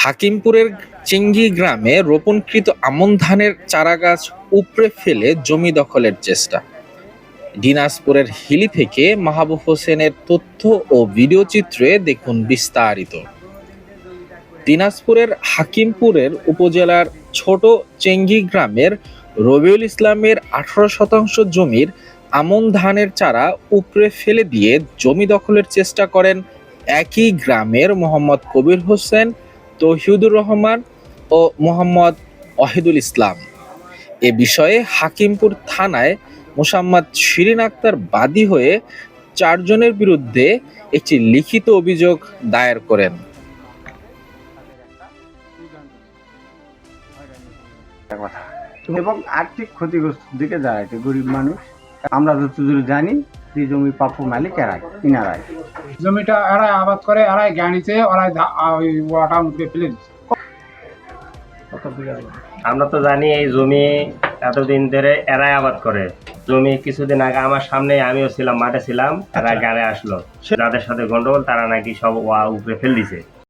হাকিমপুরের Changi গ্রামে রোপণকৃত আমন ধানের চারাগাছ উপড়ে ফেলে জমি দখলের চেষ্টা। দিনাজপুরের হিলি থেকে মাহবুব হোসেনের তথ্য ও ভিডিও চিত্রে দেখুন বিস্তারিত। দিনাজপুরের হাকিমপুরের উপজেলার ছোট চেঙ্গি গ্রামের রবিউল ইসলামের 18% জমির আমন ধানের চারা উপড়ে ফেলে দিয়ে জমি দখলের চেষ্টা করেন একই গ্রামের মোহাম্মদ কবির হোসেন, তৌহিদুর রহমান ও মোহাম্মদ ওয়াহিদুল ইসলাম। এ বিষয়ে হাকিমপুর থানায় মোসাম্মদ শিরিন আক্তার বাদী হয়ে 4 জনের বিরুদ্ধে একটি লিখিত অভিযোগ দায়ের করেন। এবং আর্থিক ক্ষতিগ্রস্ত দিকে যায় গরিব মানুষ। আমরা যতদূর জানি যে জমি প্রাপ্য মালিক ইনারাই জমিটা এরাই আবাদ করে, এরাই গাড়িতে ওরাই ওই ওয়াটা মুখে ফেলে দিচ্ছে। আমরা তো জানি এই জমি এতদিন ধরে এরাই আবাদ করে। জমি কিছুদিন আগে আমার সামনে, আমিও ছিলাম, মাঠে ছিলাম, এরা গাড়ি আসলো, যাদের সাথে গন্ডগোল তারা নাকি সব উপরে ফেল দিছে।